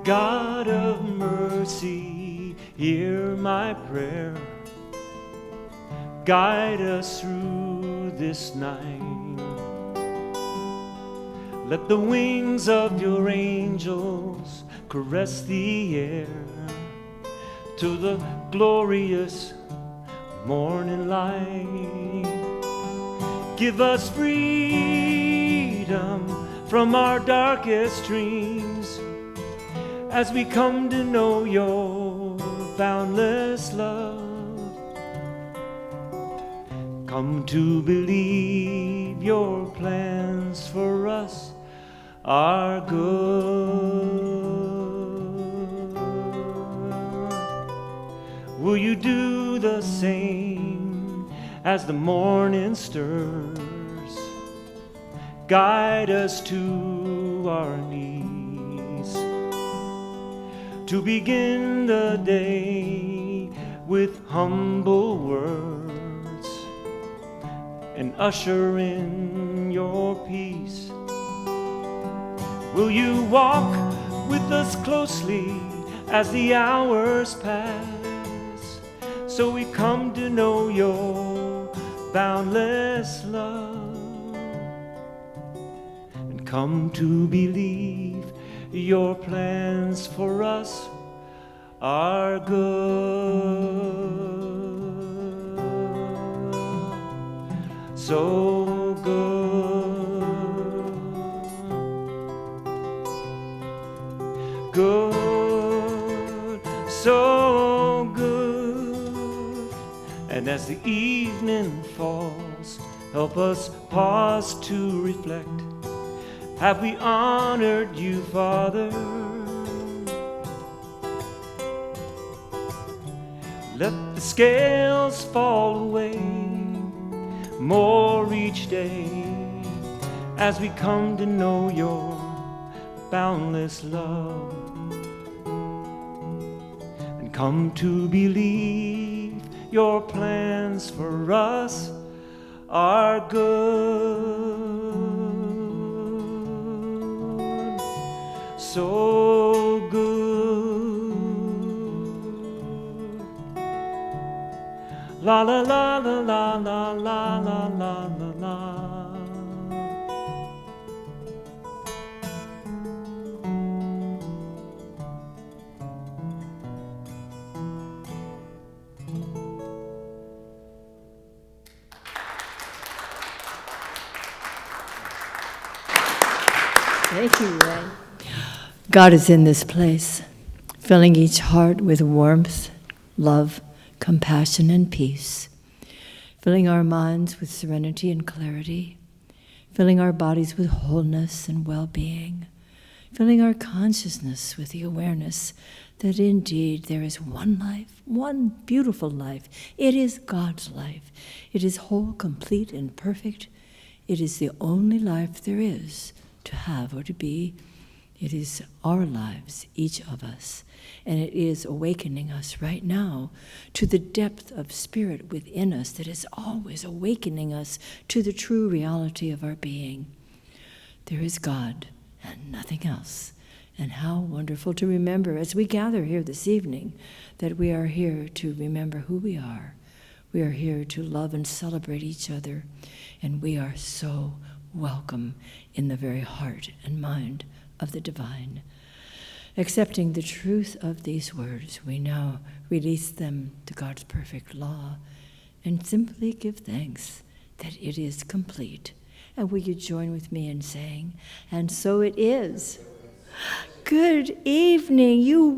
God of mercy, hear my prayer. Guide us through this night. Let the wings of your angels caress the air to the glorious morning light. Give us freedom from our darkest dreams as we come to know your boundless love. Come to believe your plans for us are good. Will you do the same as the morning stirs? Guide us to our knees, to begin the day with humble words and usher in your peace. Will you walk with us closely as the hours pass, so we come to know your boundless love, and come to believe your plans for us are good, so good, good, so good. And as the evening falls, help us pause to reflect. Have we honored you, Father? Let the scales fall away more each day as we come to know your boundless love, and come to believe your plans for us are good, so good. La la la la la la la la la la. Thank you, Ray. God is in this place, filling each heart with warmth, love, compassion, and peace, filling our minds with serenity and clarity, filling our bodies with wholeness and well-being, filling our consciousness with the awareness that indeed there is one life, one beautiful life. It is God's life. It is whole, complete, and perfect. It is the only life there is to have or to be. It is our lives, each of us, and it is awakening us right now to the depth of spirit within us that is always awakening us to the true reality of our being. There is God and nothing else. And how wonderful to remember as we gather here this evening that we are here to remember who we are. We are here to love and celebrate each other, and we are so welcome in the very heart and mind of the divine. Accepting the truth of these words, we now release them to God's perfect law and simply give thanks that it is complete. And will you join with me in saying, and so it is. Good evening. You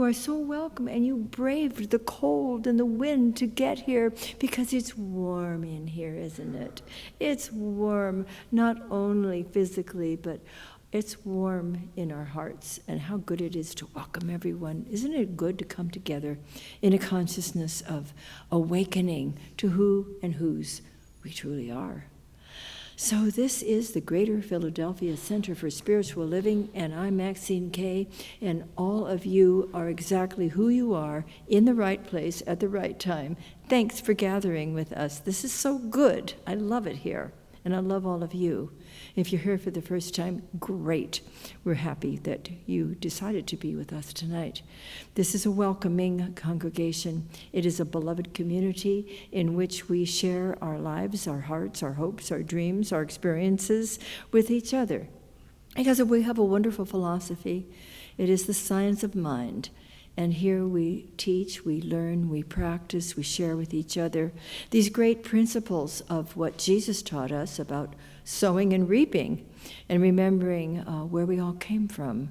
are so welcome, and you braved the cold and the wind to get here because it's warm in here, isn't it? It's warm, not only physically, but it's warm in our hearts, and how good it is to welcome everyone. Isn't it good to come together in a consciousness of awakening to who and whose we truly are? So this is the Greater Philadelphia Center for Spiritual Living, and I'm Maxine Kaye, and all of you are exactly who you are, in the right place at the right time. Thanks for gathering with us. This is so good. I love it here. And I love all of you. If you're here for the first time, great. We're happy that you decided to be with us tonight. This is a welcoming congregation. It is a beloved community in which we share our lives, our hearts, our hopes, our dreams, our experiences with each other. Because we have a wonderful philosophy. It is the science of mind. And here we teach, we learn, we practice, we share with each other these great principles of what Jesus taught us about sowing and reaping, and remembering where we all came from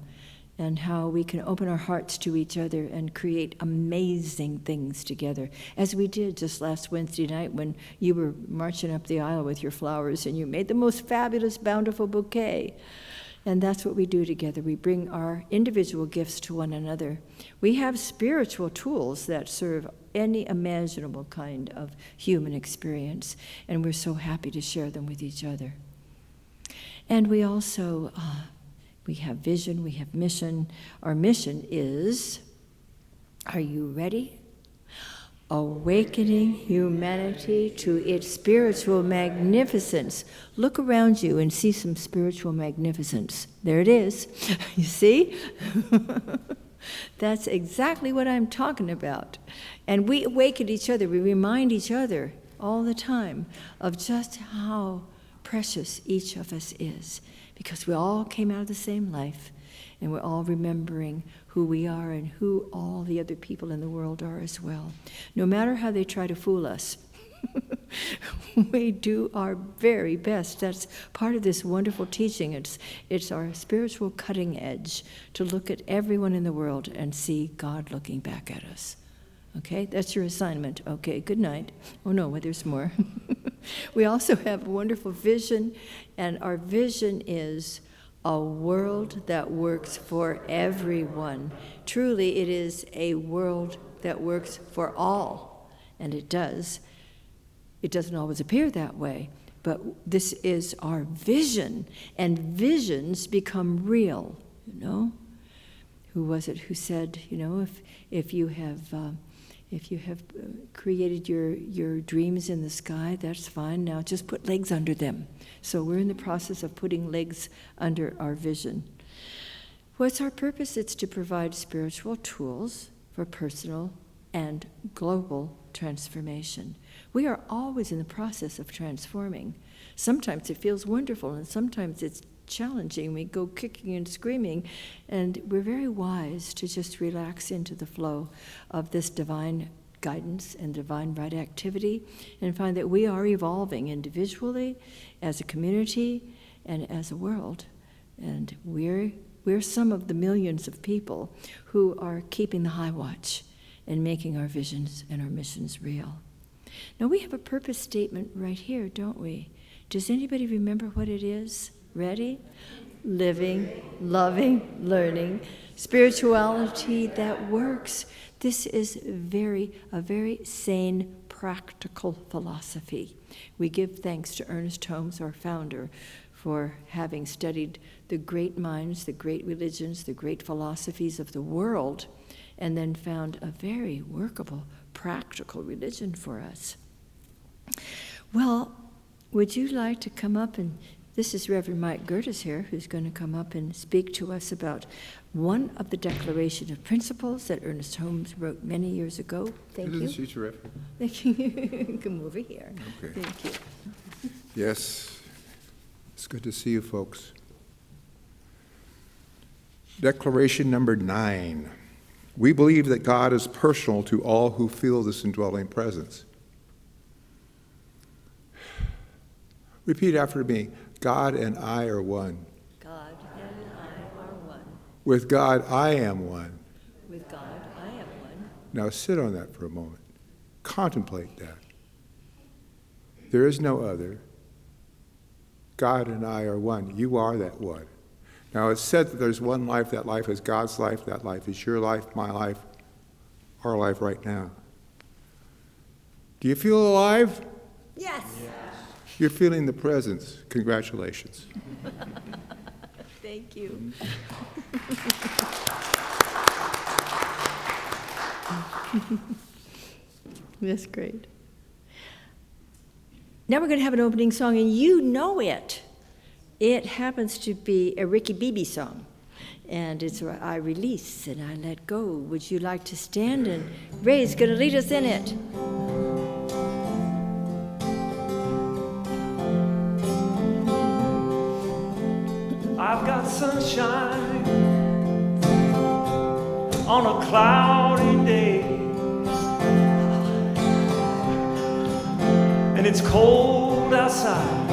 and how we can open our hearts to each other and create amazing things together, as we did just last Wednesday night when you were marching up the aisle with your flowers and you made the most fabulous, bountiful bouquet. And that's what we do together. We bring our individual gifts to one another. We have spiritual tools that serve any imaginable kind of human experience, and we're so happy to share them with each other. And we also, we have vision, we have mission. Our mission is, are you ready? Awakening humanity to its spiritual magnificence. Look around you and see some spiritual magnificence. There it is. You see? That's exactly what I'm talking about. And we awaken each other. We remind each other all the time of just how precious each of us is, because we all came out of the same life, and we're all remembering who we are and who all the other people in the world are as well. No matter how they try to fool us, we do our very best. That's part of this wonderful teaching. It's our spiritual cutting edge to look at everyone in the world and see God looking back at us. Okay, that's your assignment. Okay, good night. Oh no, well, there's more. We also have a wonderful vision, and our vision is a world that works for everyone. Truly, it is a world that works for all, and it does. It doesn't always appear that way, but this is our vision, and visions become real, you know? Who was it who said, you know, if you have created your dreams in the sky, that's fine. Now just put legs under them. So we're in the process of putting legs under our vision. What's our purpose? It's to provide spiritual tools for personal and global transformation. We are always in the process of transforming. Sometimes it feels wonderful, and sometimes it's challenging. We go kicking and screaming, and we're very wise to just relax into the flow of this divine guidance and divine right activity, and find that we are evolving individually, as a community, and as a world. And we're some of the millions of people who are keeping the high watch and making our visions and our missions real. Now, we have a purpose statement right here, don't we? Does anybody remember what it is? Ready? Living, loving, learning, spirituality that works. This is a very sane, practical philosophy. We give thanks to Ernest Holmes, our founder, for having studied the great minds, the great religions, the great philosophies of the world, and then found a very workable, practical religion for us. Well, would you like to come up and, this is Reverend Mike Gertis here, who's going to come up and speak to us about one of the Declaration of Principles that Ernest Holmes wrote many years ago. Thank you. She's terrific. Thank you. Come over here. Okay. Thank you. Yes, it's good to see you folks. Declaration number 9. We believe that God is personal to all who feel this indwelling presence. Repeat after me. God and I are one. God and I are one. With God, I am one. With God, I am one. Now sit on that for a moment. Contemplate that. There is no other. God and I are one. You are that one. Now it's said that there's one life. That life is God's life. That life is your life, my life, our life right now. Do you feel alive? Yes. You're feeling the presence. Congratulations. Thank you. That's great. Now we're going to have an opening song, and you know it. It happens to be a Ricky Beebe song, and it's I Release and I Let Go. Would you like to stand? And Ray's going to lead us in it. I've got sunshine on a cloudy day, and it's cold outside,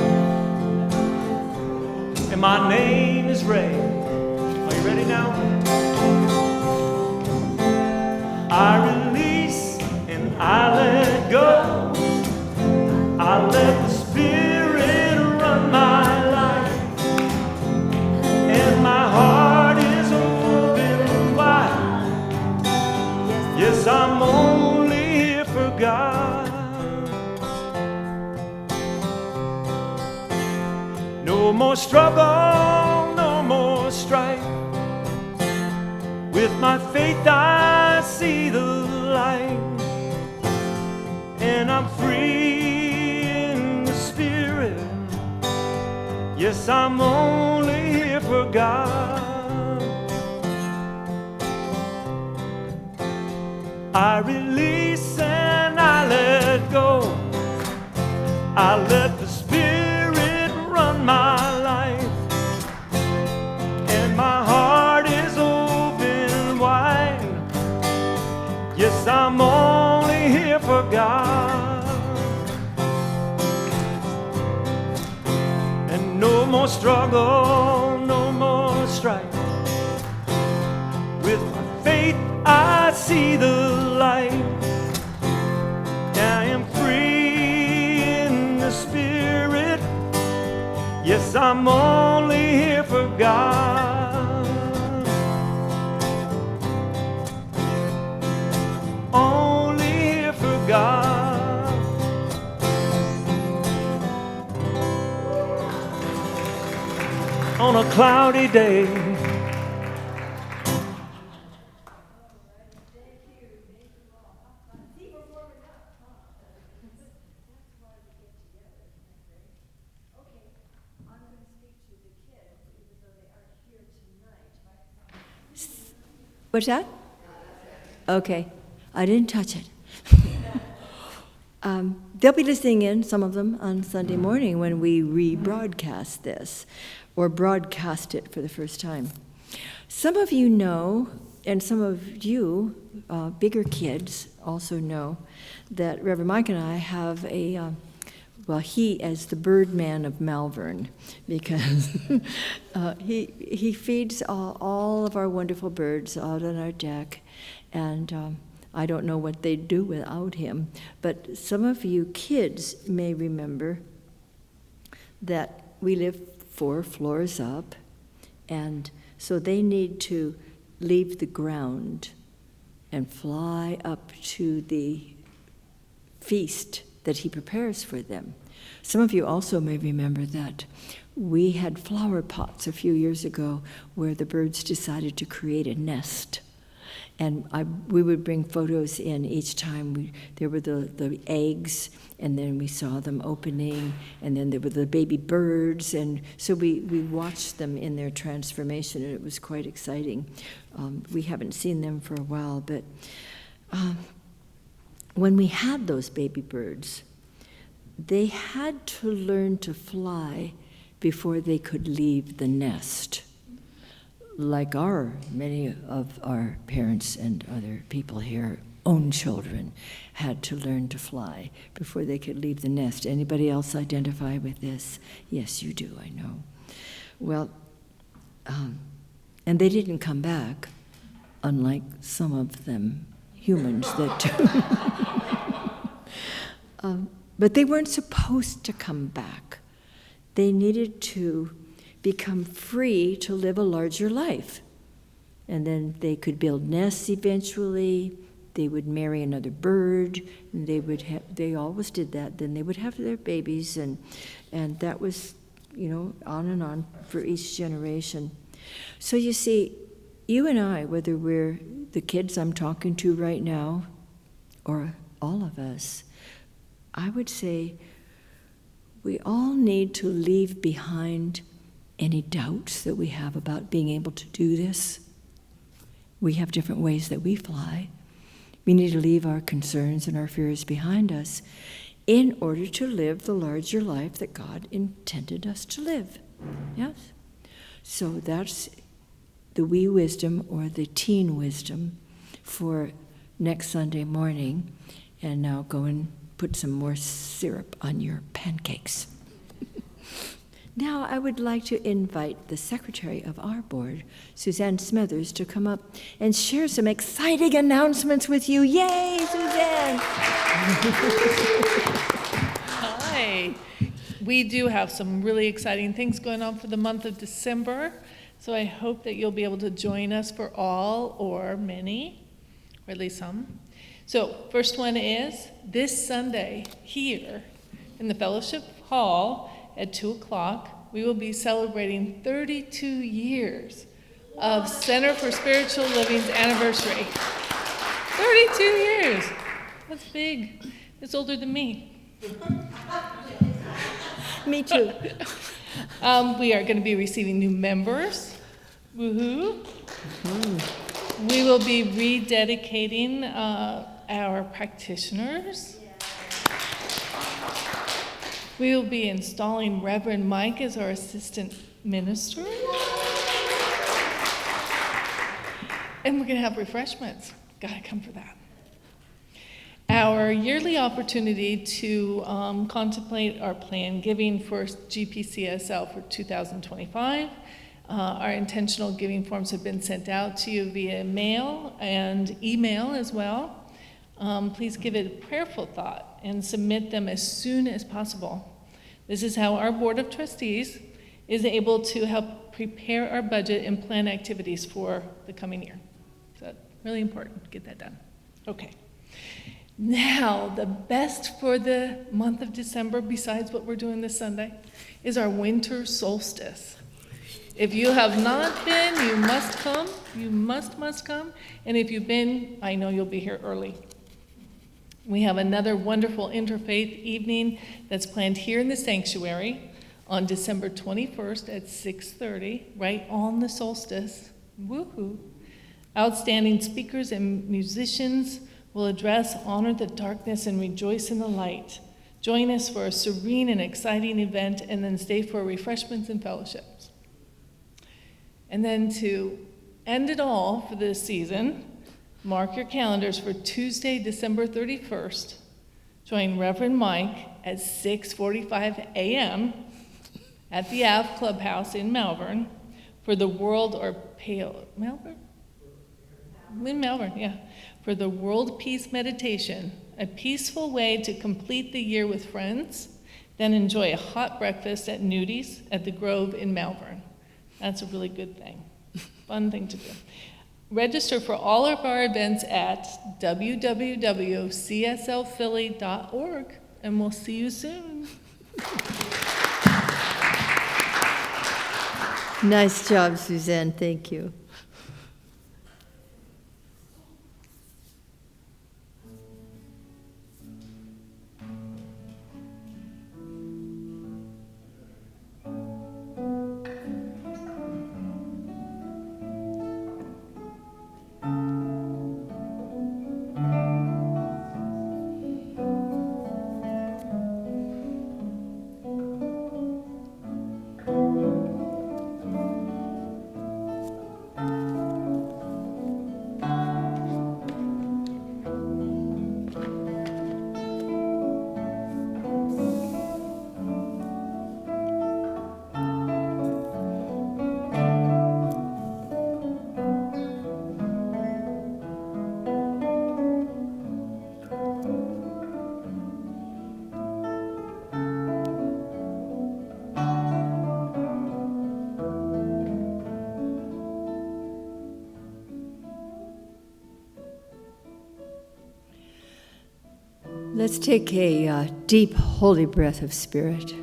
and my name is Ray. Are you ready now? I release and I let go. I let the Spirit run my life, and my heart is open wide. Yes, I'm only here for God. No more struggle, no more strife. With my faith I see the light, and I'm free in the Spirit. Yes, I'm only here for God. I release and I let go. I let the Spirit run my life, and my heart is open wide. Yes, I'm only here for God. And no more struggle, no more strife. With my faith I see the light. I am free in the Spirit. Yes, I'm only here for God. Only here for God. On a cloudy day. What's that? Okay. I didn't touch it. They'll be listening in, some of them, on Sunday morning when we rebroadcast this, or broadcast it for the first time. Some of you know, and some of you, bigger kids, also know that Reverend Mike and I have a, well, he as the Birdman of Malvern, because he feeds all of our wonderful birds out on our deck, and I don't know what they'd do without him, but some of you kids may remember that we live 4 floors up, and so they need to leave the ground and fly up to the feast that he prepares for them. Some of you also may remember that we had flower pots a few years ago where the birds decided to create a nest. And we would bring photos in each time. There were the eggs, and then we saw them opening, and then there were the baby birds, and so we watched them in their transformation, and it was quite exciting. We haven't seen them for a while, but when we had those baby birds, they had to learn to fly before they could leave the nest. Like many of our parents and other people here, own children had to learn to fly before they could leave the nest. Anybody else identify with this? Yes, you do, I know. Well, and they didn't come back, unlike some of them humans that do. But they weren't supposed to come back. They needed to become free to live a larger life. And then they could build nests eventually. They would marry another bird, and they always did that. Then they would have their babies, and that was, on and on for each generation. So you see, you and I, whether we're the kids I'm talking to right now, or all of us, I would say we all need to leave behind any doubts that we have about being able to do this. We have different ways that we fly. We need to leave our concerns and our fears behind us in order to live the larger life that God intended us to live. Yes? So that's the wee wisdom or the teen wisdom for next Sunday morning. And now go and put some more syrup on your pancakes. Now I would like to invite the secretary of our board, Suzanne Smithers, to come up and share some exciting announcements with you. Yay, Suzanne! Hi. We do have some really exciting things going on for the month of December, so I hope that you'll be able to join us for all or many, or at least some. So first one is this Sunday here in the Fellowship Hall at 2 o'clock, we will be celebrating 32 years of Center for Spiritual Living's anniversary. 32 years. That's big. It's older than me. Me too. We are going to be receiving new members. Woohoo. We will be rededicating our practitioners. We will be installing Reverend Mike as our assistant minister. And we're going to have refreshments. Got to come for that. Our yearly opportunity to contemplate our planned giving for GPCSL for 2025. Our intentional giving forms have been sent out to you via mail and email as well. Please give it a prayerful thought and submit them as soon as possible. This is how our Board of Trustees is able to help prepare our budget and plan activities for the coming year. So really important to get that done. Okay. Now, the best for the month of December, besides what we're doing this Sunday, is our winter solstice. If you have not been, you must come. You must come. And if you've been, I know you'll be here early. We have another wonderful interfaith evening that's planned here in the sanctuary on December 21st at 6:30, right on the solstice. Woohoo! Outstanding speakers and musicians will address Honor the Darkness and Rejoice in the Light. Join us for a serene and exciting event, and then stay for refreshments and fellowships. And then to end it all for this season, mark your calendars for Tuesday, December 31st. Join Reverend Mike at 6:45 a.m. at the Ave Clubhouse in Malvern for the for the World Peace Meditation, a peaceful way to complete the year with friends, then enjoy a hot breakfast at Nudi's at the Grove in Malvern. That's a really good thing, fun thing to do. Register for all of our events at www.cslphilly.org, and we'll see you soon. Nice job, Suzanne. Thank you. Let's take a deep, holy breath of spirit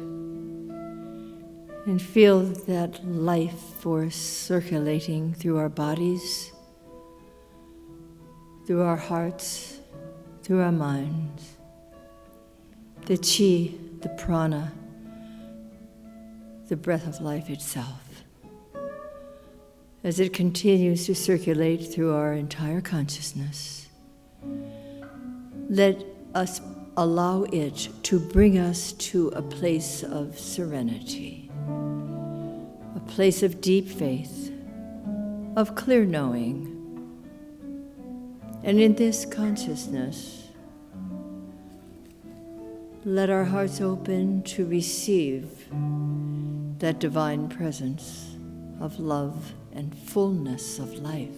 and feel that life force circulating through our bodies, through our hearts, through our minds. The chi, the prana, the breath of life itself, as it continues to circulate through our entire consciousness. Let us allow it to bring us to a place of serenity, a place of deep faith, of clear knowing. And in this consciousness, let our hearts open to receive that divine presence of love and fullness of life.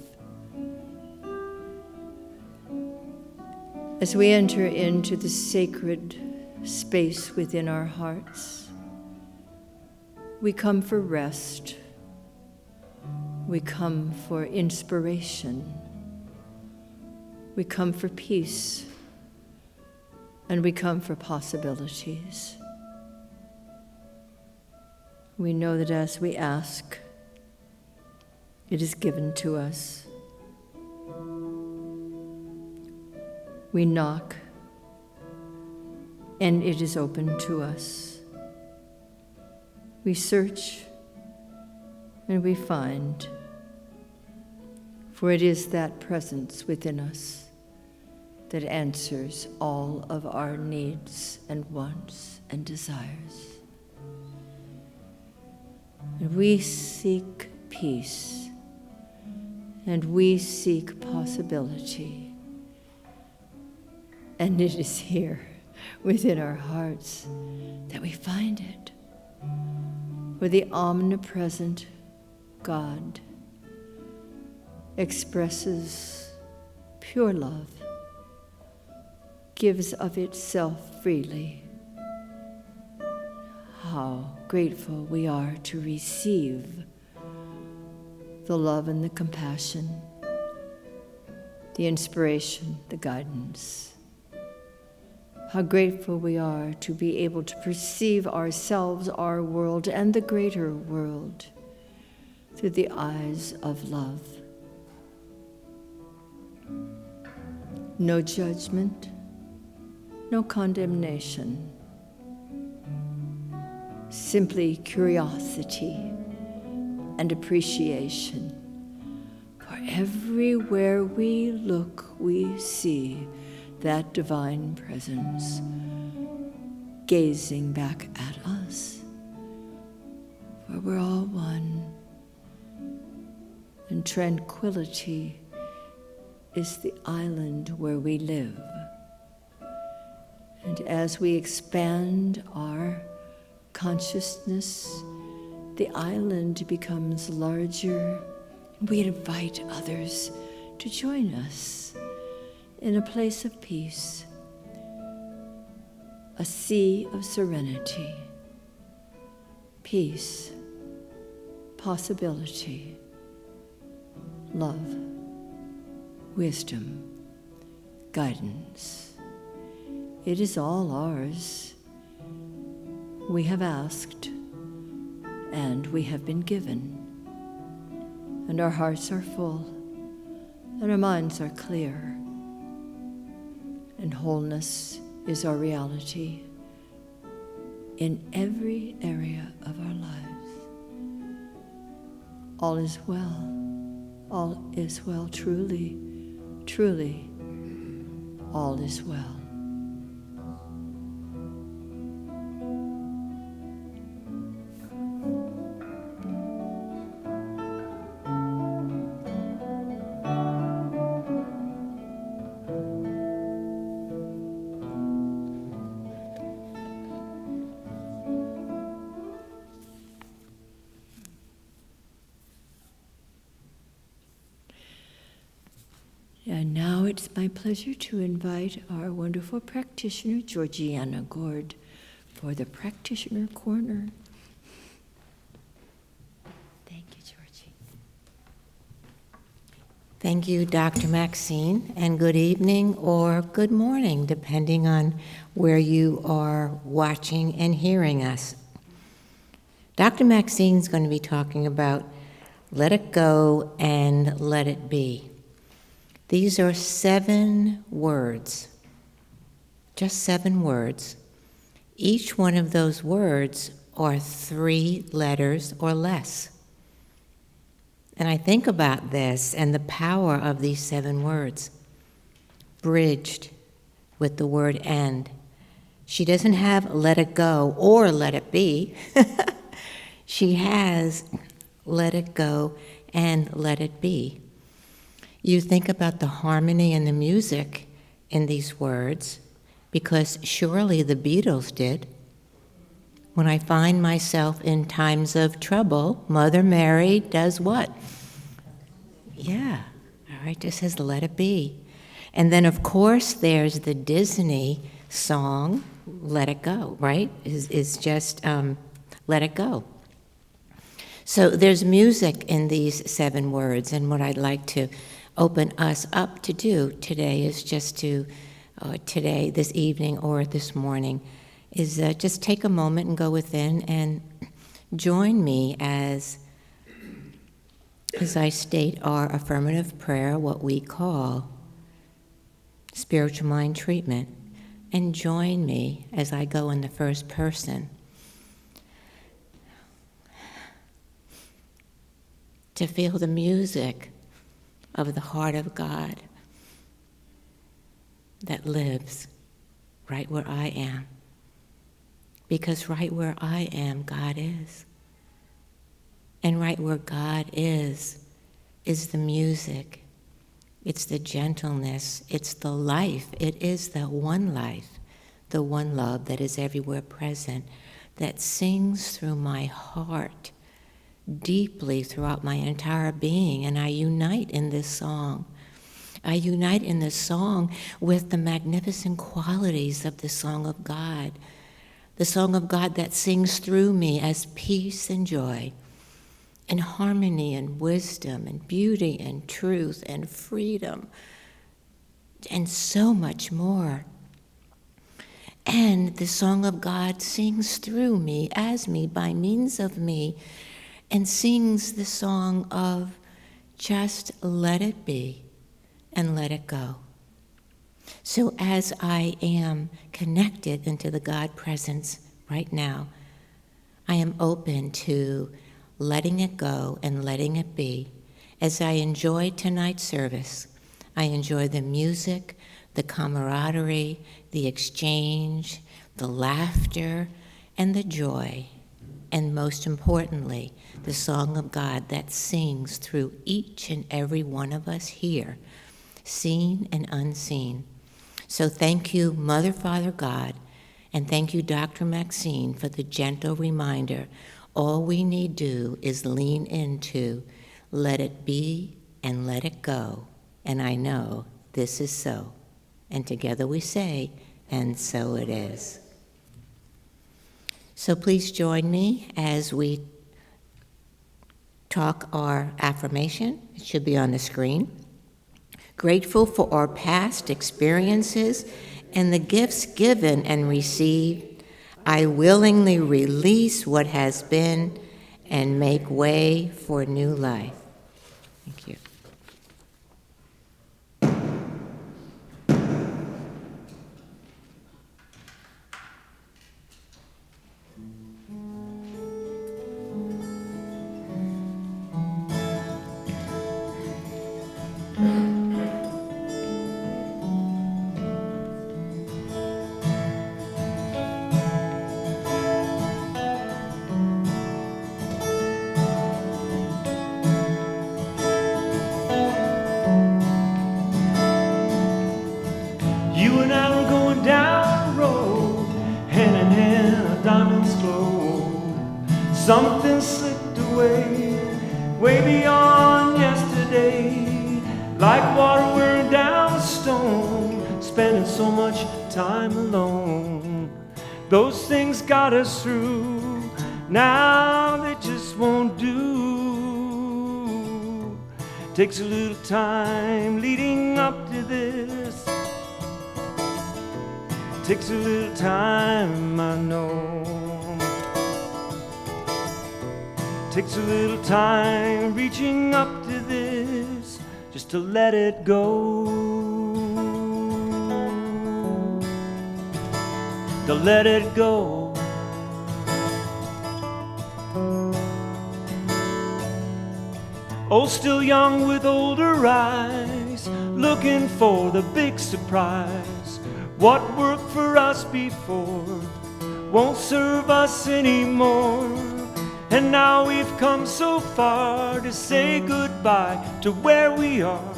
As we enter into the sacred space within our hearts, we come for rest, we come for inspiration, we come for peace, and we come for possibilities. We know that as we ask, it is given to us. We knock, and it is open to us. We search, and we find, for it is that presence within us that answers all of our needs and wants and desires. And we seek peace, and we seek possibility. And it is here within our hearts that we find it, where the omnipresent God expresses pure love, gives of itself freely. How grateful we are to receive the love and the compassion, the inspiration, the guidance. How grateful we are to be able to perceive ourselves, our world, and the greater world through the eyes of love. No judgment, no condemnation, simply curiosity and appreciation. For everywhere we look, we see that divine presence gazing back at us. For we're all one, and tranquility is the island where we live. And as we expand our consciousness, the island becomes larger, and we invite others to join us in a place of peace, a sea of serenity, peace, possibility, love, wisdom, guidance. It is all ours. We have asked, and we have been given. And our hearts are full, and our minds are clear. And wholeness is our reality in every area of our lives. All is well. All is well, truly, truly, all is well. And now it's my pleasure to invite our wonderful practitioner, Georgiana Gord, for the Practitioner Corner. Thank you, Georgie. Thank you, Dr. Maxine, and good evening or good morning, depending on where you are watching and hearing us. Dr. Maxine's going to be talking about let it go and let it be. These are 7 words, just 7 words. Each one of those words or 3 letters or less. And I think about this and the power of these 7 words, bridged with the word and. She doesn't have let it go or let it be. She has let it go and let it be. You think about the harmony and the music in these words, because surely the Beatles did. When I find myself in times of trouble, Mother Mary does what? Yeah, all right, just says let it be. And then, of course, there's the Disney song, Let It Go, right? Is just let it go. So there's music in these 7 words, and what I'd like to open us up to do today is just to, today, this evening, or this morning, is just take a moment and go within and join me as I state our affirmative prayer, what we call spiritual mind treatment, and join me as I go in the first person to feel the music of the heart of God that lives right where I am. Because right where I am, God is. And right where God is the music. It's the gentleness. It's the life. It is the one life, the one love that is everywhere present, that sings through my heart deeply throughout my entire being. And I unite in this song. I unite in this song with the magnificent qualities of the song of God. The song of God that sings through me as peace and joy, and harmony and wisdom and beauty and truth and freedom, and so much more. And the song of God sings through me, as me, by means of me, and sings the song of just let it be and let it go. So as I am connected into the God presence right now, I am open to letting it go and letting it be. As I enjoy tonight's service, I enjoy the music, the camaraderie, the exchange, the laughter, and the joy, and most importantly, the song of God that sings through each and every one of us here, seen and unseen. So thank you, Mother, Father, God, and thank you, Dr. Maxine, for the gentle reminder. All we need do is lean into, let it be and let it go. And I know this is so. And together we say, and so it is. So please join me as we talk our affirmation. It should be on the screen. Grateful for our past experiences and the gifts given and received, I willingly release what has been and make way for new life. Thank you. You and I were going down the road, hand in hand, a diamond's glow. Something slipped away, way beyond yesterday. Like water wearing down a stone, spending so much time alone. Those things got us through, now they just won't do. Takes a little time leading up to this. Takes a little time, I know. Takes a little time reaching up to this, just to let it go. To let it go. Oh, still young with older eyes, looking for the big surprise. What worked for us before won't serve us anymore. And now we've come so far to say goodbye to where we are.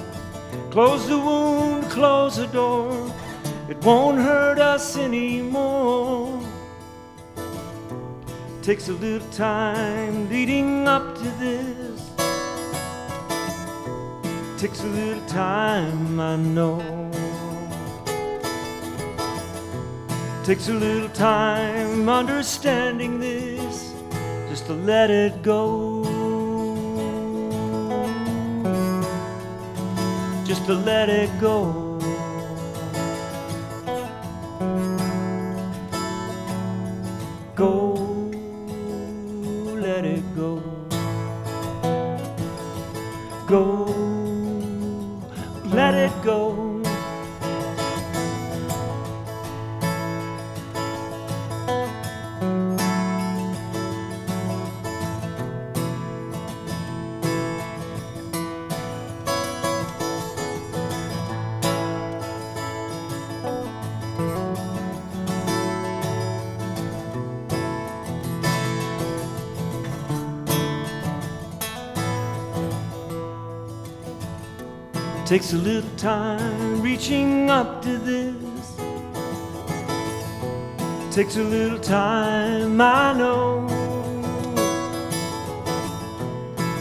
Close the wound, close the door. It won't hurt us anymore. Takes a little time leading up to this. Takes a little time, I know. Takes a little time understanding this, just to let it go. Just to let it go. Go, let it go. Go, let it go. Takes a little time reaching up to this. Takes a little time, I know.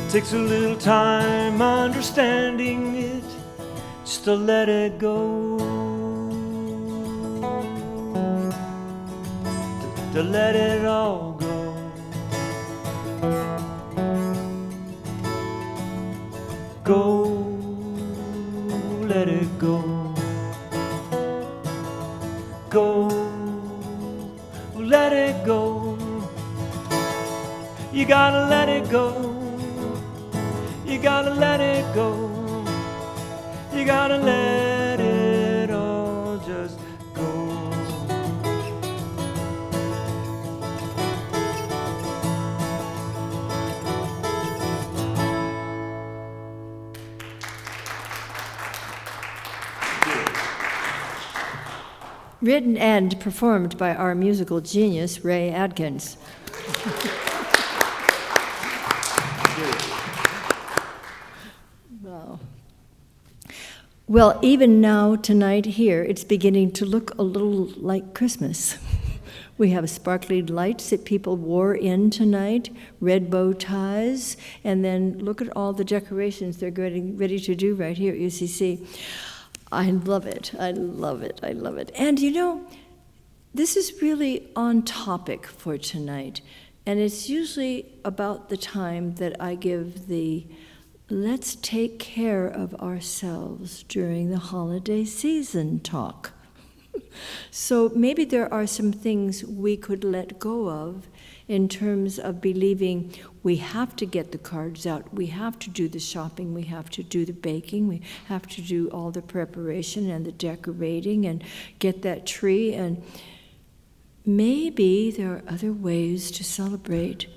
Takes a little time understanding it, just to let it go. To let it all go. Go, let it go. Go, let it go. You gotta let it go. You gotta let it go. You gotta let it all just go. Written and performed by our musical genius, Ray Adkins. Wow. Well, even now, tonight here, it's beginning to look a little like Christmas. We have sparkly lights that people wore in tonight, red bow ties, and then look at all the decorations they're getting ready to do right here at UCC. I love it. I love it. I love it. And you know, this is really on topic for tonight. And it's usually about the time that I give the let's take care of ourselves during the holiday season talk. So maybe there are some things we could let go of in terms of believing we have to get the cards out, we have to do the shopping, we have to do the baking, we have to do all the preparation and the decorating and get that tree. And maybe there are other ways to celebrate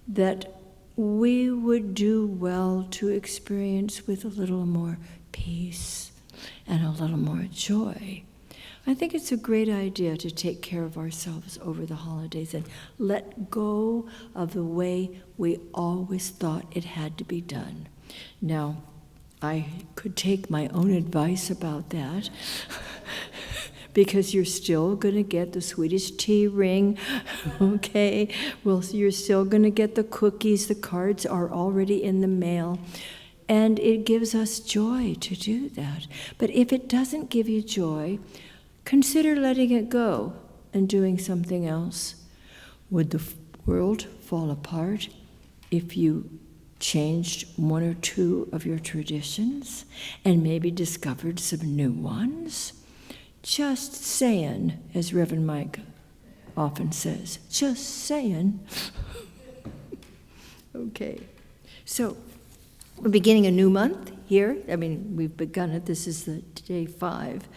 that we would do well to experience with a little more peace and a little more joy. I think it's a great idea to take care of ourselves over the holidays and let go of the way we always thought it had to be done. Now, I could take my own advice about that because you're still going to get the Swedish tea ring, okay? Well, you're still going to get the cookies. The cards are already in the mail. And it gives us joy to do that. But if it doesn't give you joy, consider letting it go and doing something else. Would the world fall apart if you changed one or two of your traditions and maybe discovered some new ones? Just saying, as Reverend Mike often says. Just saying. Okay. So, we're beginning a new month here. I mean, we've begun it. This is the day 5.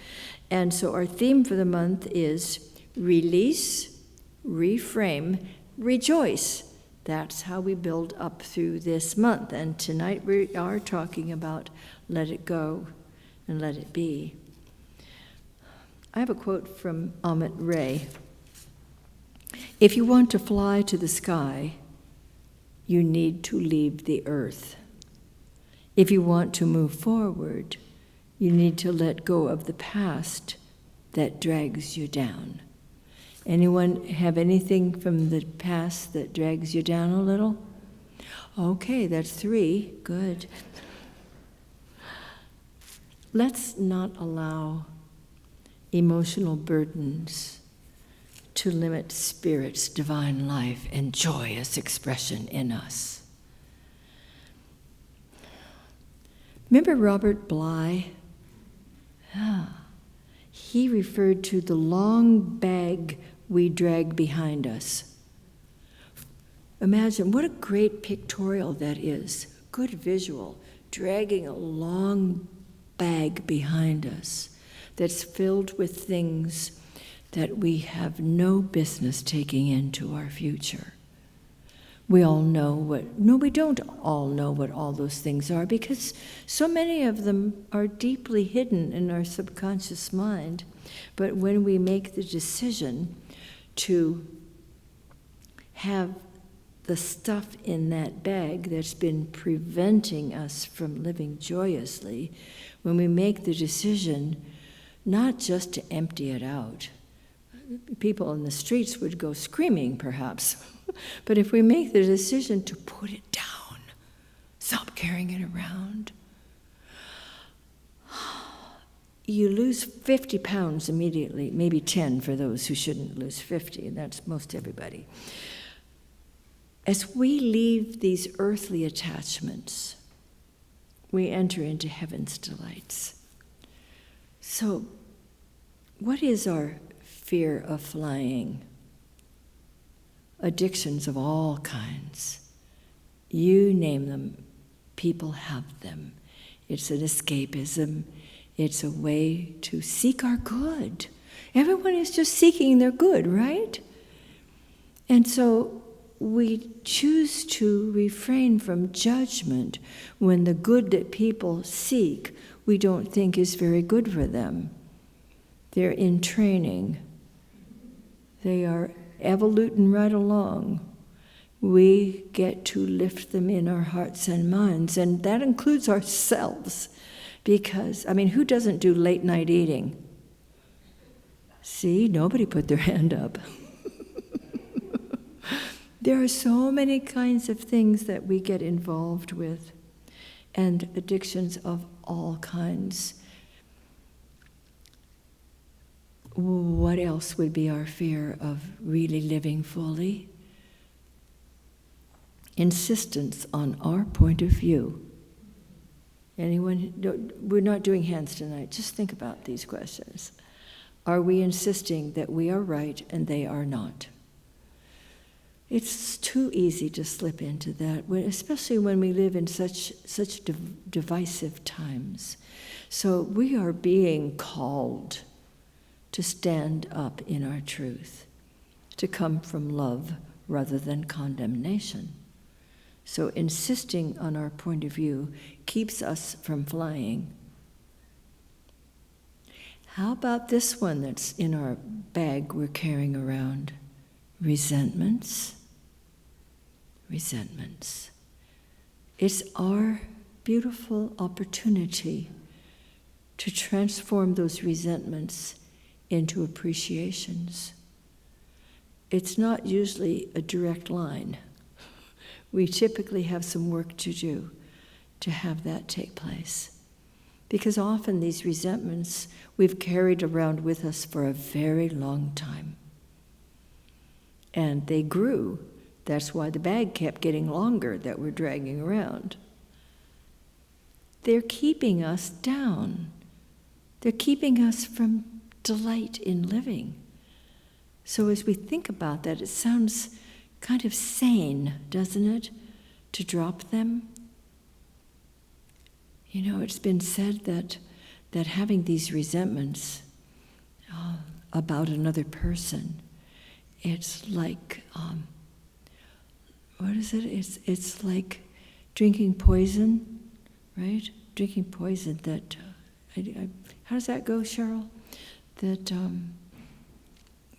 And so our theme for the month is release, reframe, rejoice. That's how we build up through this month. And tonight we are talking about let it go and let it be. I have a quote from Amit Ray. If you want to fly to the sky, you need to leave the earth. If you want to move forward, you need to let go of the past that drags you down. Anyone have anything from the past that drags you down a little? Okay, that's 3. Good. Let's not allow emotional burdens to limit Spirit's divine life and joyous expression in us. Remember Robert Bly? He referred to the long bag we drag behind us. Imagine what a great pictorial that is. Good visual, dragging a long bag behind us that's filled with things that we have no business taking into our future. We all know we don't all know what all those things are, because so many of them are deeply hidden in our subconscious mind. But when we make the decision to have the stuff in that bag that's been preventing us from living joyously, when we make the decision not just to empty it out, people in the streets would go screaming perhaps, but if we make the decision to put it down, stop carrying it around, you lose 50 pounds immediately, maybe 10 for those who shouldn't lose 50, and that's most everybody. As we leave these earthly attachments, we enter into heaven's delights. So, what is our fear of flying? Addictions of all kinds. You name them, people have them. It's an escapism. It's a way to seek our good. Everyone is just seeking their good, right? And so we choose to refrain from judgment when the good that people seek we don't think is very good for them. They're in training. They are evoluting right along. We get to lift them in our hearts and minds, and that includes ourselves. Because, who doesn't do late night eating? See, nobody put their hand up. There are so many kinds of things that we get involved with, and addictions of all kinds. What else would be our fear of really living fully? Insistence on our point of view. Anyone? We're not doing hands tonight. Just think about these questions. Are we insisting that we are right and they are not? It's too easy to slip into that, especially when we live in such divisive times. So we are being called to stand up in our truth, to come from love rather than condemnation. So insisting on our point of view keeps us from flying. How about this one that's in our bag we're carrying around? Resentments. Resentments. It's our beautiful opportunity to transform those resentments into appreciations. It's not usually a direct line. We typically have some work to do to have that take place. Because often these resentments we've carried around with us for a very long time. And they grew. That's why the bag kept getting longer that we're dragging around. They're keeping us down. They're keeping us from delight in living. So as we think about that, it sounds kind of sane, doesn't it, to drop them? It's been said that having these resentments about another person, it's like what is it? It's like drinking poison, right? Drinking poison that, how does that go, Cheryl? That,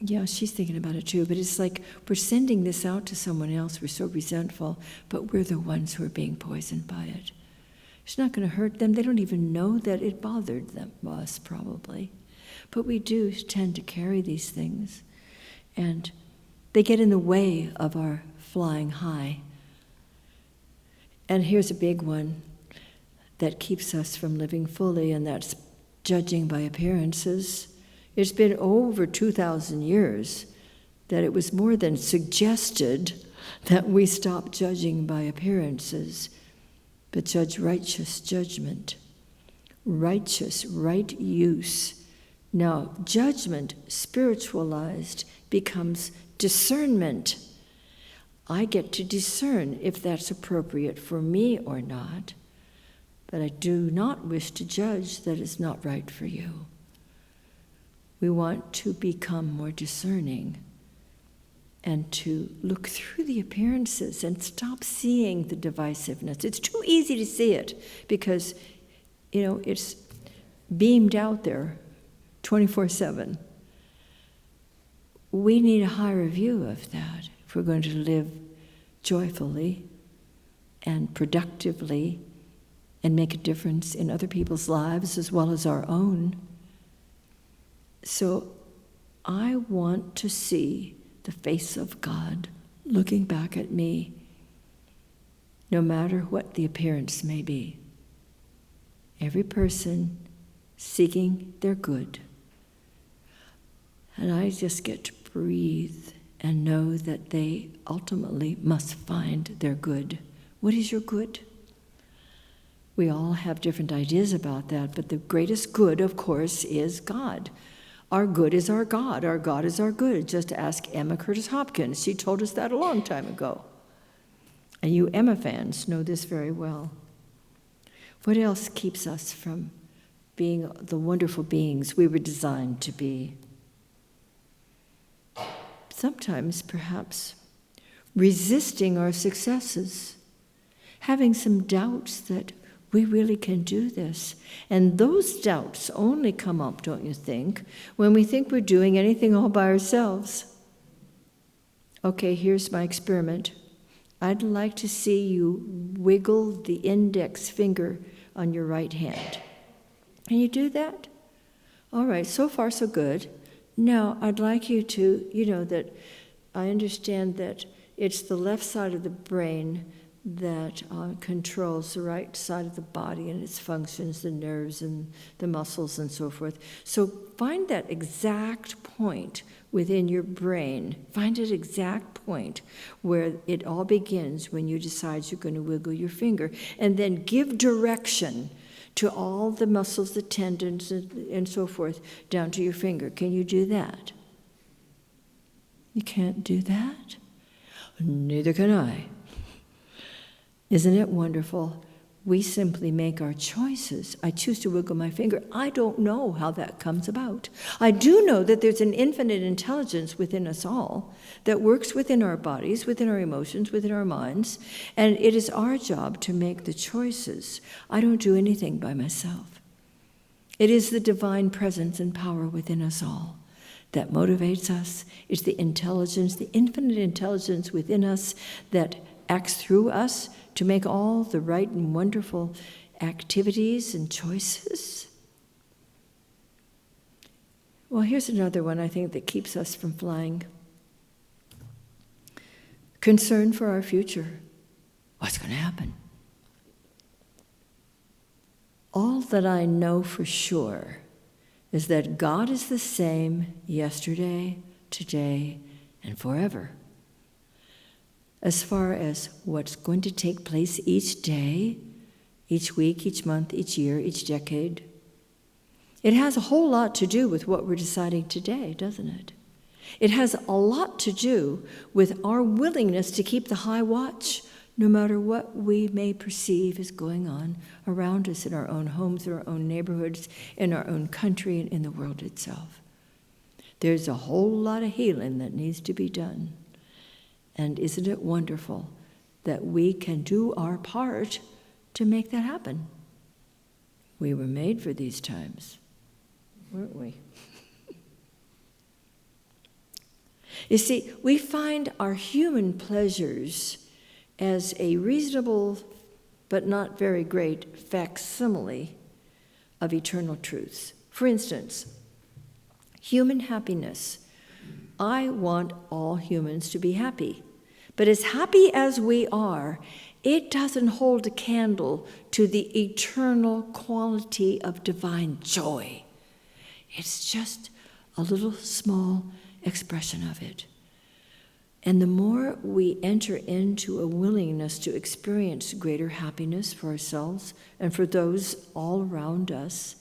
yeah, she's thinking about it too, but it's like we're sending this out to someone else, we're so resentful, but we're the ones who are being poisoned by it. It's not going to hurt them, they don't even know that it bothered us probably. But we do tend to carry these things, and they get in the way of our flying high. And here's a big one that keeps us from living fully, and that's judging by appearances. It's been over 2,000 years that it was more than suggested that we stop judging by appearances, but judge righteous judgment, righteous, right use. Now, judgment, spiritualized, becomes discernment. I get to discern if that's appropriate for me or not, but I do not wish to judge that it's not right for you. We want to become more discerning and to look through the appearances and stop seeing the divisiveness. It's too easy to see it because, it's beamed out there 24/7. We need a higher view of that if we're going to live joyfully and productively and make a difference in other people's lives as well as our own. So I want to see the face of God looking back at me, no matter what the appearance may be. Every person seeking their good. And I just get to breathe and know that they ultimately must find their good. What is your good? We all have different ideas about that, but the greatest good, of course, is God. Our good is our God. Our God is our good. Just ask Emma Curtis Hopkins. She told us that a long time ago. And you Emma fans know this very well. What else keeps us from being the wonderful beings we were designed to be? Sometimes, perhaps, resisting our successes, having some doubts that we really can do this. And those doubts only come up, don't you think, when we think we're doing anything all by ourselves. Okay, here's my experiment. I'd like to see you wiggle the index finger on your right hand. Can you do that? All right, so far so good. Now, I'd like you to, that I understand that it's the left side of the brain that controls the right side of the body and its functions, the nerves and the muscles and so forth. So find that exact point within your brain. Find an exact point where it all begins when you decide you're going to wiggle your finger. And then give direction to all the muscles, the tendons, and so forth, down to your finger. Can you do that? You can't do that? Neither can I. Isn't it wonderful? We simply make our choices. I choose to wiggle my finger. I don't know how that comes about. I do know that there's an infinite intelligence within us all that works within our bodies, within our emotions, within our minds, and it is our job to make the choices. I don't do anything by myself. It is the divine presence and power within us all that motivates us. It's the intelligence, the infinite intelligence within us that acts through us to make all the right and wonderful activities and choices. Well, here's another one I think that keeps us from flying. Concern for our future. What's going to happen? All that I know for sure is that God is the same yesterday, today, and forever. As far as what's going to take place each day, each week, each month, each year, each decade, it has a whole lot to do with what we're deciding today, doesn't it? It has a lot to do with our willingness to keep the high watch, no matter what we may perceive is going on around us in our own homes, in our own neighborhoods, in our own country, and in the world itself. There's a whole lot of healing that needs to be done. And isn't it wonderful that we can do our part to make that happen. We were made for these times, weren't we? You see, we find our human pleasures as a reasonable but not very great facsimile of eternal truths. For instance, human happiness. I want all humans to be happy. But as happy as we are, it doesn't hold a candle to the eternal quality of divine joy. It's just a little small expression of it. And the more we enter into a willingness to experience greater happiness for ourselves and for those all around us,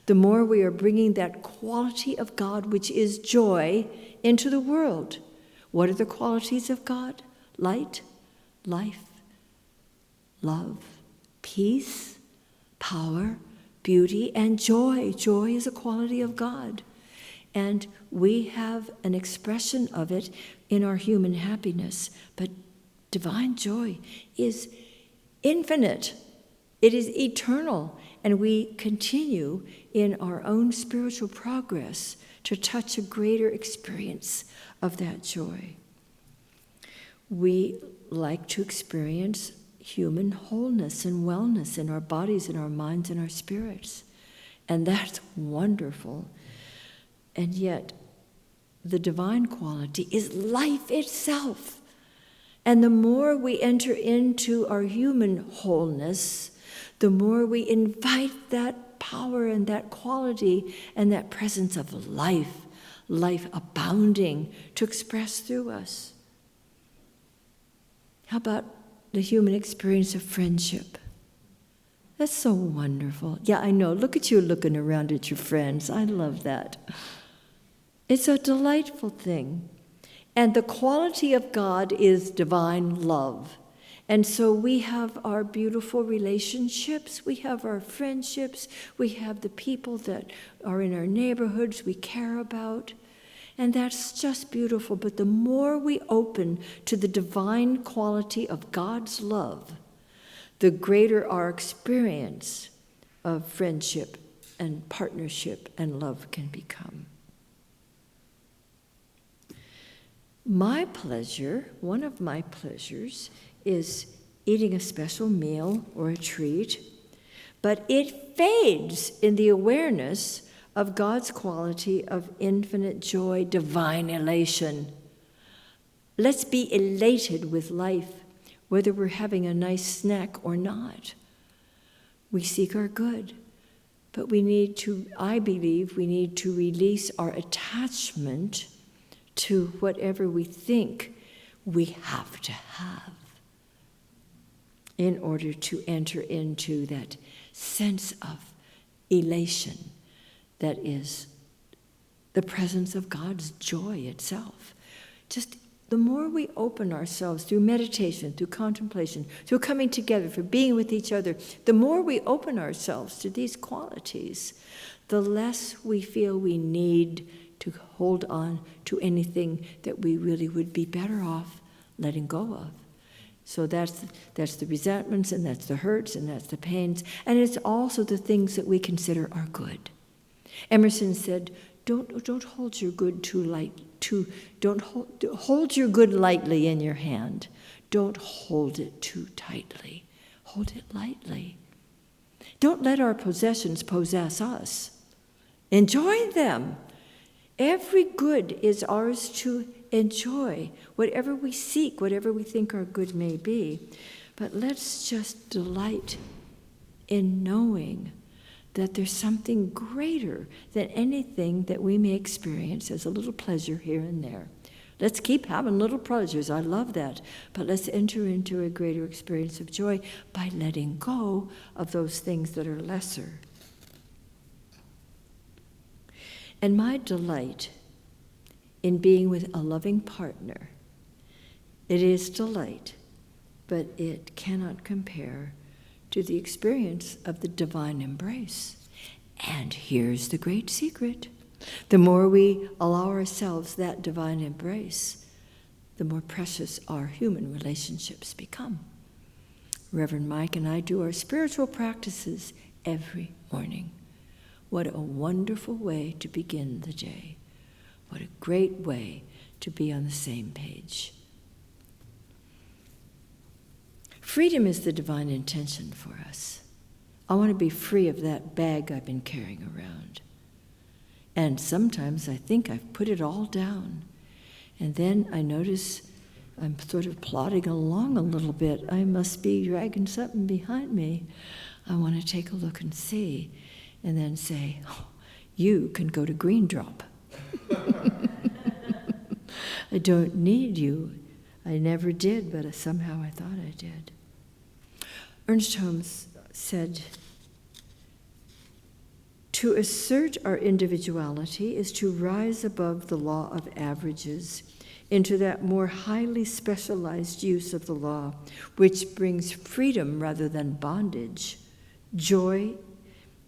the more we are bringing that quality of God, which is joy, into the world. What are the qualities of God? Light, life, love, peace, power, beauty, and joy. Joy is a quality of God. And we have an expression of it in our human happiness. But divine joy is infinite. It is eternal. And we continue in our own spiritual progress to touch a greater experience of that joy. We like to experience human wholeness and wellness in our bodies, in our minds, and our spirits. And that's wonderful. And yet, the divine quality is life itself. And the more we enter into our human wholeness, the more we invite that power and that quality and that presence of life, life abounding, to express through us. How about the human experience of friendship? That's so wonderful. Yeah, I know. Look at you looking around at your friends. I love that. It's a delightful thing. And the quality of God is divine love. And so we have our beautiful relationships, we have our friendships, we have the people that are in our neighborhoods we care about. And that's just beautiful. But the more we open to the divine quality of God's love, the greater our experience of friendship and partnership and love can become. My pleasure, one of my pleasures, is eating a special meal or a treat, but it fades in the awareness of God's quality of infinite joy, divine elation. Let's be elated with life, whether we're having a nice snack or not. We seek our good, but I believe we need to release our attachment to whatever we think we have to have in order to enter into that sense of elation that is the presence of God's joy itself. Just the more we open ourselves through meditation, through contemplation, through coming together, for being with each other, the more we open ourselves to these qualities, the less we feel we need to hold on to anything that we really would be better off letting go of. So that's the resentments, and that's the hurts, and that's the pains, and it's also the things that we consider are good. Emerson said, "Don't hold your good too light. Hold your good lightly in your hand. Don't hold it too tightly. Hold it lightly. Don't let our possessions possess us. Enjoy them. Every good is ours to enjoy, whatever we seek, whatever we think our good may be. But let's just delight in knowing that there's something greater than anything that we may experience as a little pleasure here and there. Let's keep having little pleasures. I love that. But let's enter into a greater experience of joy by letting go of those things that are lesser. And my delight in being with a loving partner, it is delight, but it cannot compare to the experience of the divine embrace. And here's the great secret. The more we allow ourselves that divine embrace, the more precious our human relationships become. Reverend Mike and I do our spiritual practices every morning. What a wonderful way to begin the day. What a great way to be on the same page. Freedom is the divine intention for us. I want to be free of that bag I've been carrying around. And sometimes I think I've put it all down. And then I notice I'm sort of plodding along a little bit. I must be dragging something behind me. I want to take a look and see. And then say, oh, you can go to Green Drop. I don't need you. I never did, but somehow I thought I did. Ernest Holmes said, to assert our individuality is to rise above the law of averages into that more highly specialized use of the law, which brings freedom rather than bondage, joy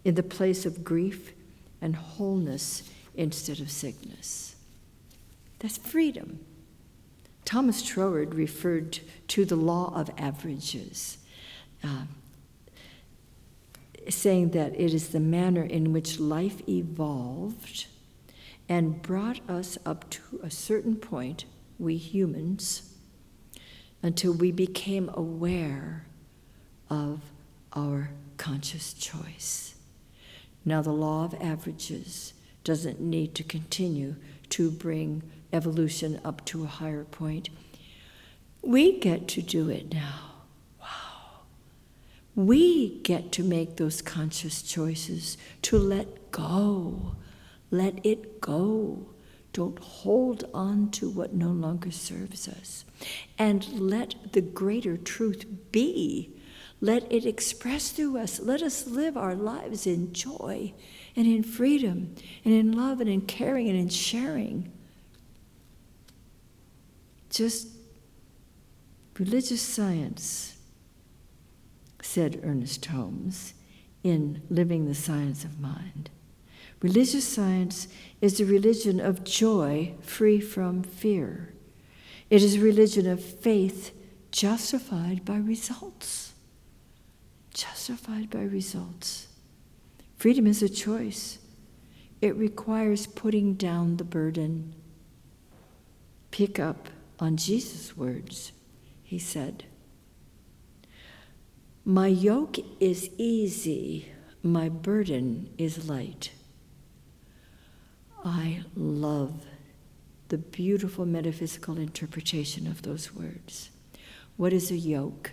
in the place of grief, and wholeness instead of sickness. That's freedom. Thomas Troward referred to the law of averages, saying that it is the manner in which life evolved and brought us up to a certain point, we humans, until we became aware of our conscious choice. Now, the law of averages doesn't need to continue to bring evolution up to a higher point. We get to do it now. Wow. We get to make those conscious choices to let go. Let it go. Don't hold on to what no longer serves us. And let the greater truth be. Let it express through us. Let us live our lives in joy and in freedom and in love and in caring and in sharing. Just religious science, said Ernest Holmes in Living the Science of Mind. Religious science is a religion of joy free from fear. It is a religion of faith justified by results. Justified by results. Freedom is a choice. It requires putting down the burden. Pick up on Jesus' words. He said, "My yoke is easy, my burden is light." I love the beautiful metaphysical interpretation of those words. What is a yoke?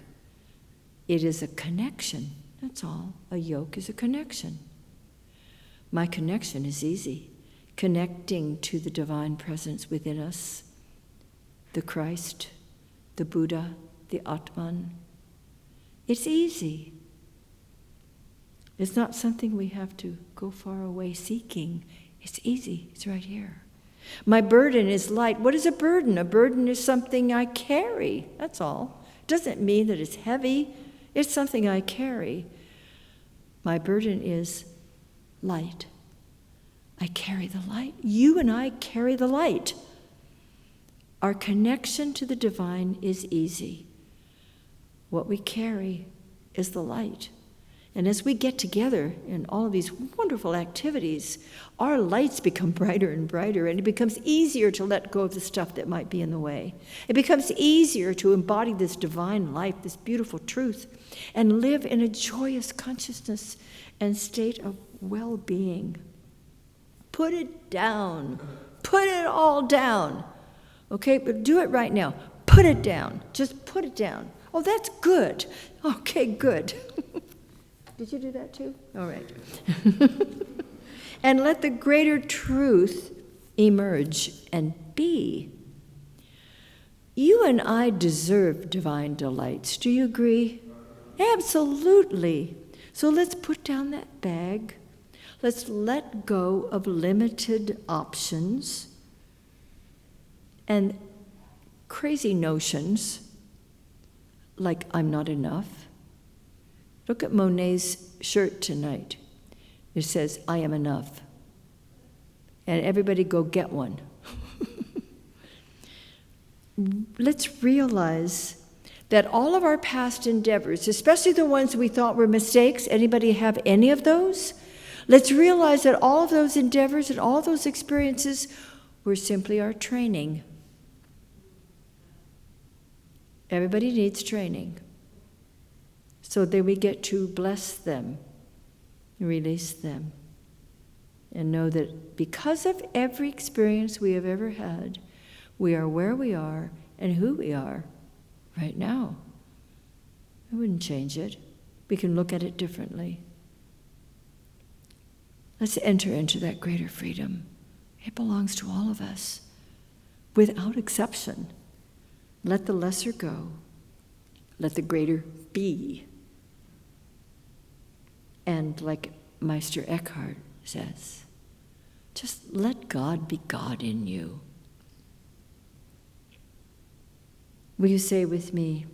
It is a connection, that's all. A yoke is a connection. My connection is easy, connecting to the divine presence within us, the Christ, the Buddha, the Atman. It's easy. It's not something we have to go far away seeking. It's easy. It's right here. My burden is light. What is a burden? A burden is something I carry. That's all. It doesn't mean that it's heavy. It's something I carry. My burden is light. I carry the light. You and I carry the light. Our connection to the divine is easy. What we carry is the light. And as we get together in all of these wonderful activities, our lights become brighter and brighter, and it becomes easier to let go of the stuff that might be in the way. It becomes easier to embody this divine life, this beautiful truth, and live in a joyous consciousness and state of well-being. Put it down. Put it all down. Okay, but do it right now. Put it down. Just put it down. Oh, that's good. Okay, good. Did you do that too? All right. And let the greater truth emerge and be. You and I deserve divine delights. Do you agree? Absolutely. So let's put down that bag. Let's let go of limited options and crazy notions like I'm not enough. Look at Monet's shirt tonight. It says, "I am enough." And everybody go get one. Let's realize that all of our past endeavors, especially the ones we thought were mistakes, anybody have any of those? Let's realize that all of those endeavors and all of those experiences were simply our training. Everybody needs training, so that we get to bless them, release them, and know that because of every experience we have ever had, we are where we are and who we are right now. I wouldn't change it. We can look at it differently. Let's enter into that greater freedom. It belongs to all of us, without exception. Let the lesser go. Let the greater be. And like Meister Eckhart says, just let God be God in you. Will you say with me,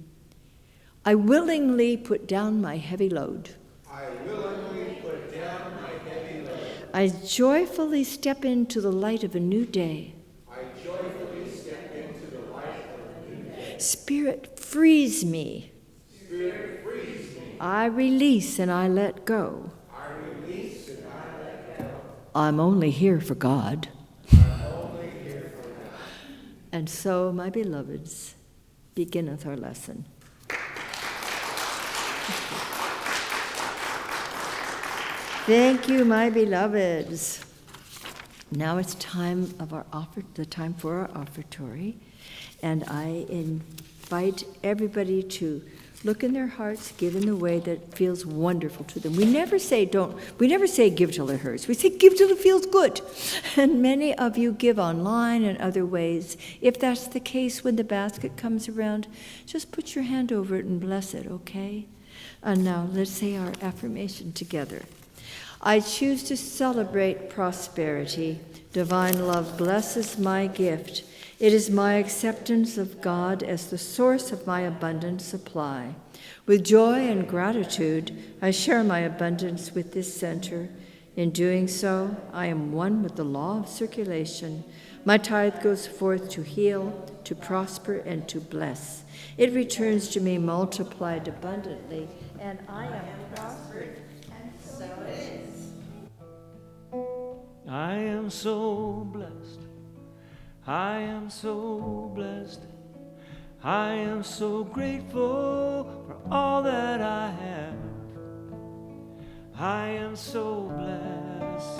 I willingly put down my heavy load. I willingly put down my heavy load. I joyfully step into the light of a new day. I joyfully step into the light of a new day. Spirit, frees me. Spirit, frees me. I release and I let go. I release and I let go. I'm only here for God. I'm only here for God. And so, my beloveds, beginneth our lesson. Thank you, my beloveds. Now it's time for our offertory, and I invite everybody to look in their hearts, give in the way that feels wonderful to them. We never say give till it hurts. We say give till it feels good. And many of you give online and other ways. If that's the case, when the basket comes around, just put your hand over it and bless it, okay? And now let's say our affirmation together. I choose to celebrate prosperity. Divine love blesses my gift. It is my acceptance of God as the source of my abundant supply. With joy and gratitude, I share my abundance with this center. In doing so, I am one with the law of circulation. My tithe goes forth to heal, to prosper, and to bless. It returns to me multiplied abundantly, and I am prospered, and so it is. I am so blessed. I am so blessed. I am so grateful for all that I have. I am so blessed.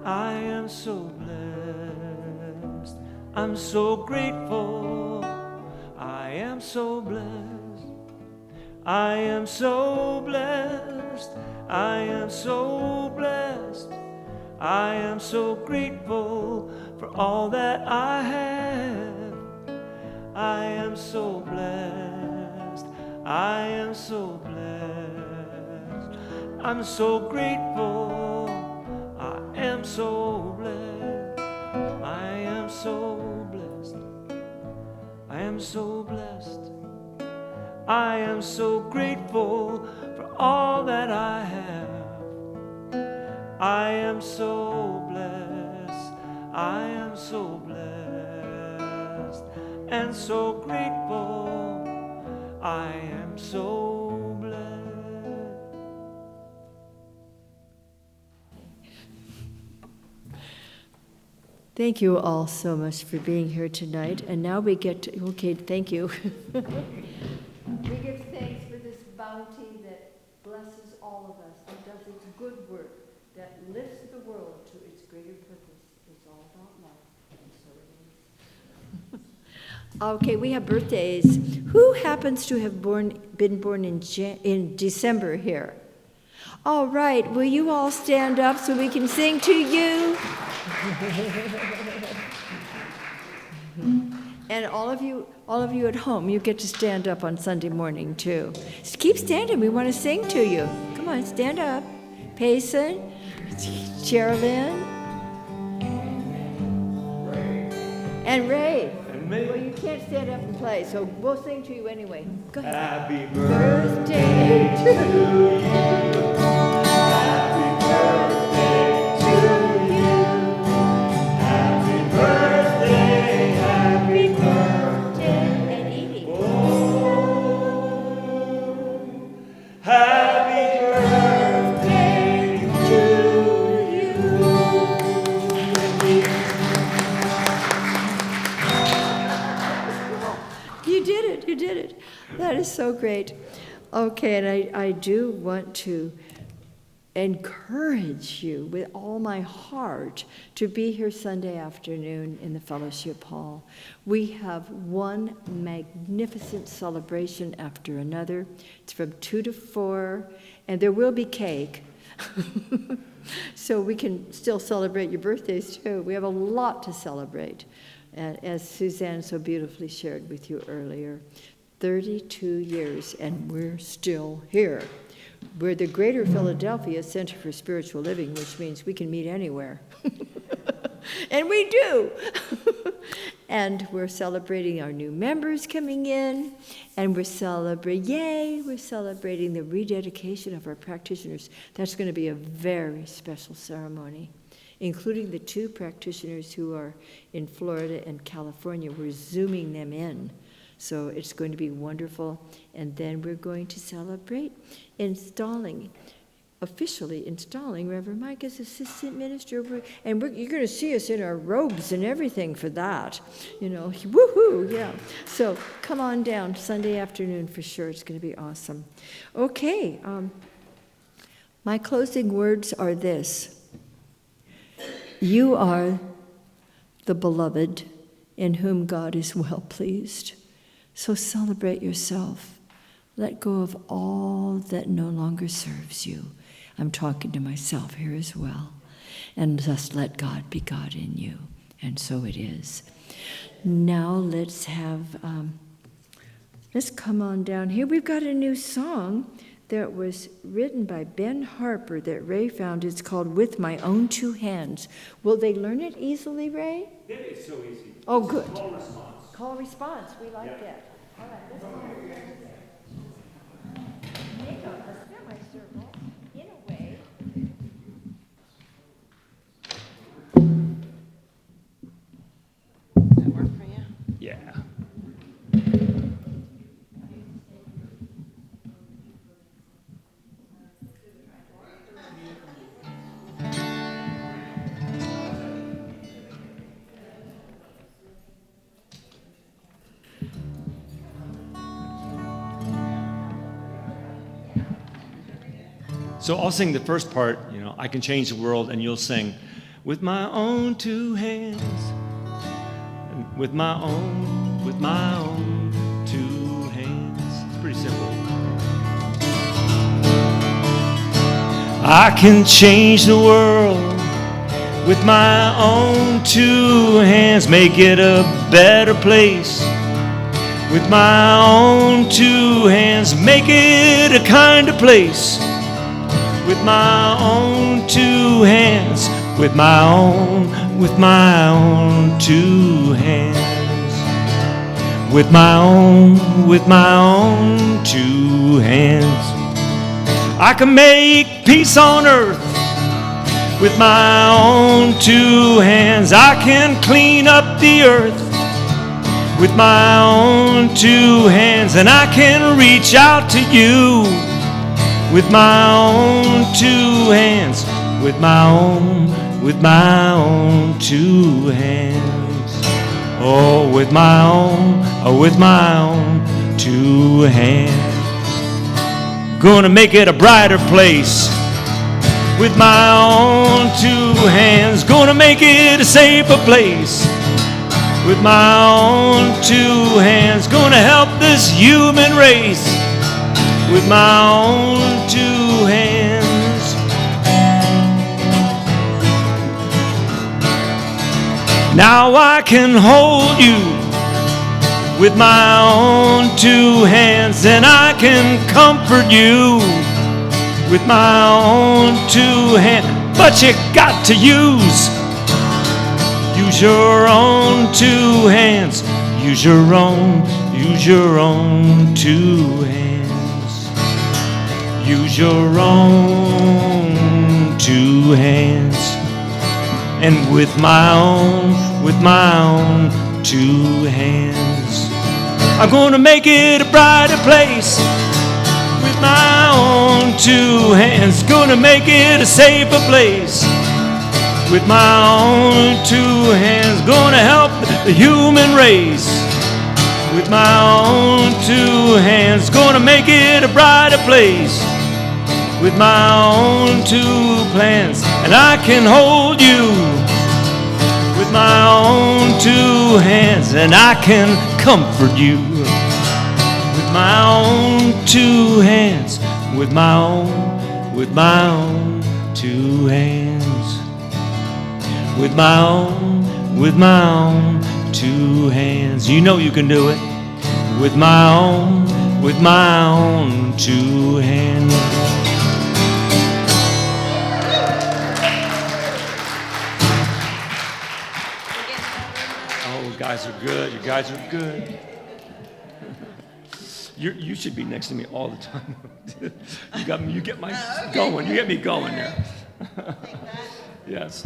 I am so blessed. I'm so grateful. I am so blessed. I am so blessed. I am so blessed. I am so grateful for all that I have. I am so blessed. I am so blessed. I'm so grateful. I am so blessed. I am so blessed. I am so blessed. I am so grateful for all that I have. I am so blessed. I am so blessed and so grateful. I am so blessed. Thank you all so much for being here tonight. And now we get to, okay, thank you. We give thanks for this bounty that blesses all of us and does its good work, that lifts the world to its greater purpose. It's all about love, and so it is. Okay, we have birthdays. Who happens to have been born in December here? All right, will you all stand up so we can sing to you? And all of you at home, you get to stand up on Sunday morning too. Just keep standing. We want to sing to you. Come on, stand up. Payson, Sherilyn, and Ray. Well, you can't stand up and play, so we'll sing to you anyway. Go ahead. Happy Birthday to you. Happy birthday to you. Happy birthday, happy birthday. And Edie. Oh, so great. Okay, and I do want to encourage you with all my heart to be here Sunday afternoon in the fellowship hall. We have one magnificent celebration after another. It's from 2 to 4, and there will be cake. So we can still celebrate your birthdays too. We have a lot to celebrate, as Suzanne so beautifully shared with you earlier. 32 years, and we're still here. We're the Greater Philadelphia Center for Spiritual Living, which means we can meet anywhere. And we do. And we're celebrating our new members coming in, and we're celebrating the rededication of our practitioners. That's going to be a very special ceremony, including the 2 practitioners who are in Florida and California. We're Zooming them in. So it's going to be wonderful. And then we're going to celebrate officially installing Reverend Mike as assistant minister. And you're going to see us in our robes and everything for that. Woohoo, yeah. So come on down Sunday afternoon for sure. It's going to be awesome. Okay, my closing words are this. You are the beloved in whom God is well pleased. So celebrate yourself. Let go of all that no longer serves you. I'm talking to myself here as well. And just let God be God in you. And so it is. Now let's come on down here. We've got a new song that was written by Ben Harper that Ray found. It's called With My Own 2 Hands. Will they learn it easily, Ray? It is so easy. Oh, good. Call response. Call response. We like that. All right, let's make a semicircle in a way. Does that work for you? Yeah. So I'll sing the first part, I can change the world, and you'll sing, with my own 2 hands, with my own 2 hands. It's pretty simple. I can change the world with my own 2 hands, make it a better place. With my own 2 hands, make it a kinder place. With my own 2 hands, with my own 2 hands, with my own 2 hands. I can make peace on earth with my own 2 hands. I can clean up the earth with my own 2 hands, and I can reach out to you with my own 2 hands, with my own 2 hands. Oh, with my own 2 hands. Gonna make it a brighter place with my own 2 hands. Gonna make it a safer place with my own 2 hands. Gonna help this human race with my own 2 hands. Now I can hold you with my own 2 hands, and I can comfort you with my own 2 hands. But you got to use your own 2 hands. Use your own 2 hands. Use your own 2 hands. And with my own 2 hands, I'm gonna make it a brighter place. With my own 2 hands, gonna make it a safer place. With my own 2 hands, gonna help the human race. with my own two hands. Gonna make it a brighter place with my own two plans. And I can hold you with my own two hands, and I can comfort you with my own two hands, with my own two hands, with my own two hands. You know you can do it with my own two hands. Oh, you guys are good. You guys are good. You should be next to me all the time. You get me going there. Yes.